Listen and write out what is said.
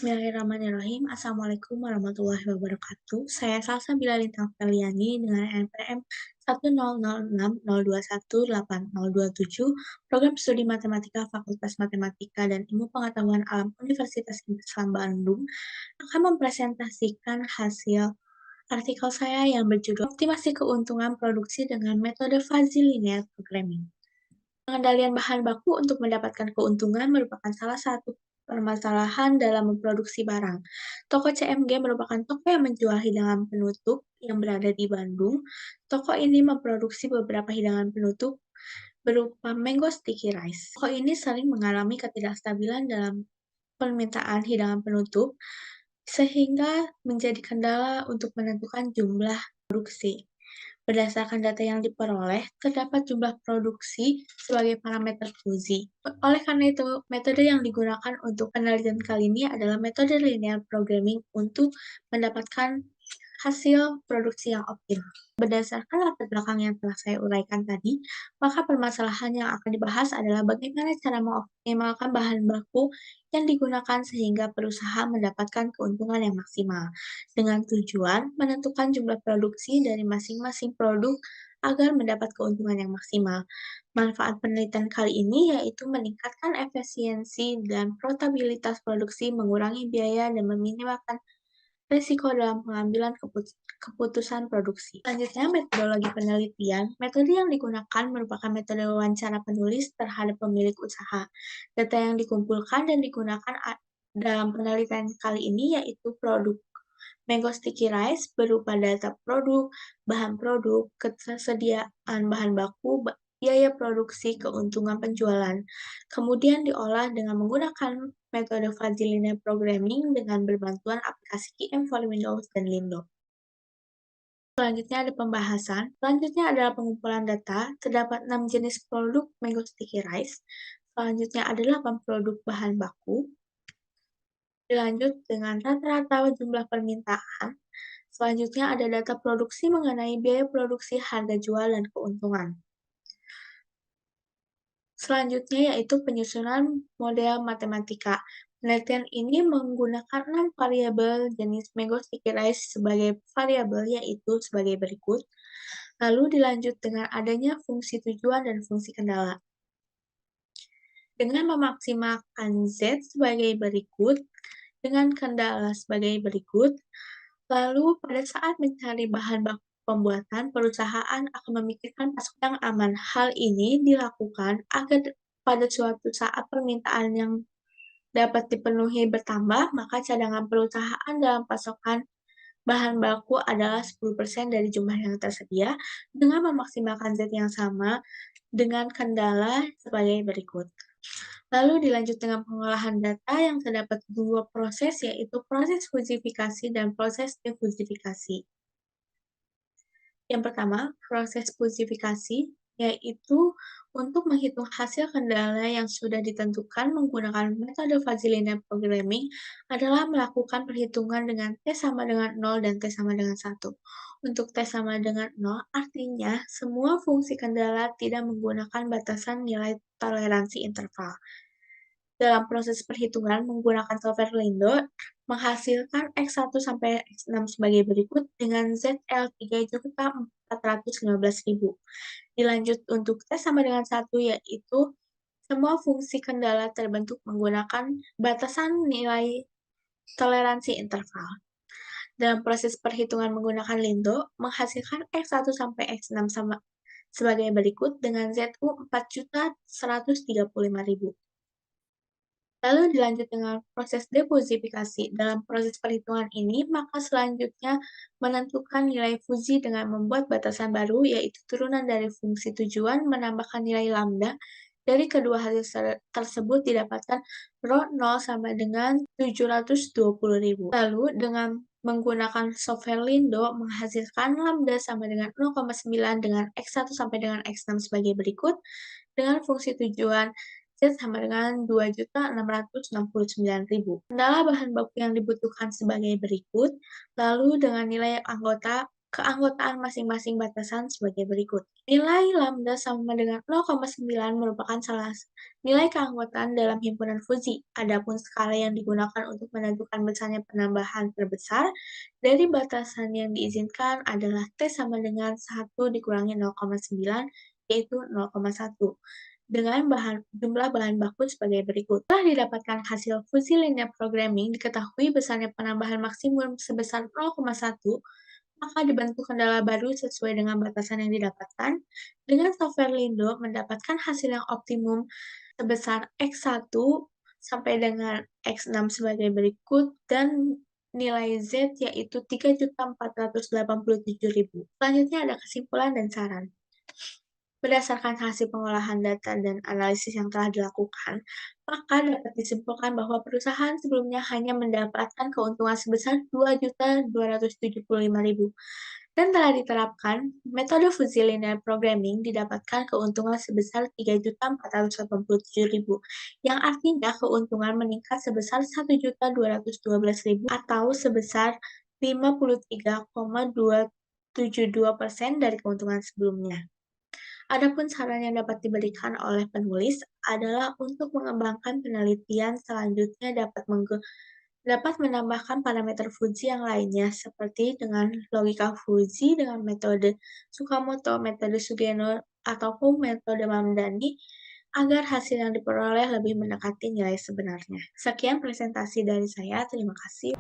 Bismillahirrahmanirrahim. Assalamualaikum warahmatullahi wabarakatuh. Saya Salsa Bilalintang Feliani dengan NPM 10060218027, Program Studi Matematika Fakultas Matematika dan Ilmu Pengetahuan Alam Universitas Islam Bandung akan mempresentasikan hasil artikel saya yang berjudul Optimasi Keuntungan Produksi dengan Metode Fuzzy Linear Programming. Pengendalian bahan baku untuk mendapatkan keuntungan merupakan salah satu permasalahan dalam memproduksi barang. Toko CMG merupakan toko yang menjual hidangan penutup yang berada di Bandung. Toko ini memproduksi beberapa hidangan penutup berupa mango sticky rice. Toko ini sering mengalami ketidakstabilan dalam permintaan hidangan penutup, sehingga menjadi kendala untuk menentukan jumlah produksi. Berdasarkan data yang diperoleh, terdapat jumlah produksi sebagai parameter fuzzy. Oleh karena itu, metode yang digunakan untuk penelitian kali ini adalah metode linear programming untuk mendapatkan hasil produksi yang optimal. Berdasarkan latar belakang yang telah saya uraikan tadi, maka permasalahan yang akan dibahas adalah bagaimana cara mengoptimalkan bahan baku yang digunakan sehingga perusahaan mendapatkan keuntungan yang maksimal, dengan tujuan menentukan jumlah produksi dari masing-masing produk agar mendapat keuntungan yang maksimal. Manfaat penelitian kali ini yaitu meningkatkan efisiensi dan profitabilitas produksi, mengurangi biaya, dan meminimalkan risiko dalam pengambilan keputusan produksi. Selanjutnya, metodologi penelitian. Metode yang digunakan merupakan metode wawancara penulis terhadap pemilik usaha. Data yang dikumpulkan dan digunakan dalam penelitian kali ini yaitu produk mango sticky rice berupa data produk, bahan produk, ketersediaan bahan baku, biaya produksi, keuntungan penjualan. Kemudian diolah dengan menggunakan metode fuzzy linear programming dengan berbantuan aplikasi QM for Windows dan Lindo. Selanjutnya ada pembahasan. Selanjutnya adalah pengumpulan data. Terdapat 6 jenis produk mango sticky rice. Selanjutnya ada 8 produk bahan baku. Dilanjut dengan rata-rata jumlah permintaan. Selanjutnya ada data produksi mengenai biaya produksi, harga jual, dan keuntungan. Selanjutnya yaitu penyusunan model matematika. Penelitian ini menggunakan 6 variabel jenis mango sticky rice sebagai variabel yaitu sebagai berikut. Lalu dilanjut dengan adanya fungsi tujuan dan fungsi kendala. Dengan memaksimalkan Z sebagai berikut, dengan kendala sebagai berikut, lalu pada saat mencari bahan baku pembuatan, perusahaan akan memikirkan pasokan yang aman. Hal ini dilakukan agar pada suatu saat permintaan yang dapat dipenuhi bertambah, maka cadangan perusahaan dalam pasokan bahan baku adalah 10% dari jumlah yang tersedia, dengan memaksimalkan Z yang sama dengan kendala sebagai berikut. Lalu dilanjut dengan pengolahan data yang terdapat dua proses, yaitu proses fusifikasi dan proses defusifikasi. Yang pertama, proses fusifikasi, yaitu untuk menghitung hasil kendala yang sudah ditentukan menggunakan metode fuzzy linear programming adalah melakukan perhitungan dengan T sama dengan 0 dan T sama dengan 1. Untuk T sama dengan 0, artinya semua fungsi kendala tidak menggunakan batasan nilai toleransi interval. Dalam proses perhitungan menggunakan software Lindo, menghasilkan X1 sampai X6 sebagai berikut dengan ZL3.415.000. Dilanjut untuk T sama dengan 1, yaitu semua fungsi kendala terbentuk menggunakan batasan nilai toleransi interval. Dalam proses perhitungan menggunakan Lindo, menghasilkan X1 sampai X6 sebagai berikut dengan ZU 4.135.000. Lalu dilanjut dengan proses defusifikasi. Dalam proses perhitungan ini, maka selanjutnya menentukan nilai fusi dengan membuat batasan baru, yaitu turunan dari fungsi tujuan menambahkan nilai lambda dari kedua hasil tersebut didapatkan rho 0 sama dengan 720.000. Lalu dengan menggunakan software Lindo menghasilkan lambda sama dengan 0,9 dengan X1 sampai dengan X6 sebagai berikut, dengan fungsi tujuan Z sama dengan 2.669.000. Kendala bahan baku yang dibutuhkan sebagai berikut, lalu dengan nilai anggota keanggotaan masing-masing batasan sebagai berikut. Nilai lambda sama dengan 0,9 merupakan nilai keanggotaan dalam himpunan Fuji. Adapun skala yang digunakan untuk menentukan besarnya penambahan terbesar dari batasan yang diizinkan adalah T sama dengan 1 dikurangi 0,9, yaitu 0,1 dengan jumlah bahan baku sebagai berikut. Setelah didapatkan hasil Fuji Linear Programming, diketahui besarnya penambahan maksimum sebesar 0,1, maka dibentuk kendala baru sesuai dengan batasan yang didapatkan. Dengan software Lindo mendapatkan hasil yang optimum sebesar X1 sampai dengan X6 sebagai berikut dan nilai Z yaitu 3.487.000. Selanjutnya ada kesimpulan dan saran. Berdasarkan hasil pengolahan data dan analisis yang telah dilakukan, maka dapat disimpulkan bahwa perusahaan sebelumnya hanya mendapatkan keuntungan sebesar 2.275.000 dan telah diterapkan metode Fuji Linear Programming didapatkan keuntungan sebesar 3.487.000 yang artinya keuntungan meningkat sebesar 1.212.000 atau sebesar 53,272% dari keuntungan sebelumnya. Adapun saran yang dapat diberikan oleh penulis adalah untuk mengembangkan penelitian selanjutnya dapat menambahkan parameter Fuji yang lainnya seperti dengan logika Fuji dengan metode Tsukamoto, metode Sugeno, ataupun metode Mamdani agar hasil yang diperoleh lebih mendekati nilai sebenarnya. Sekian presentasi dari saya, terima kasih.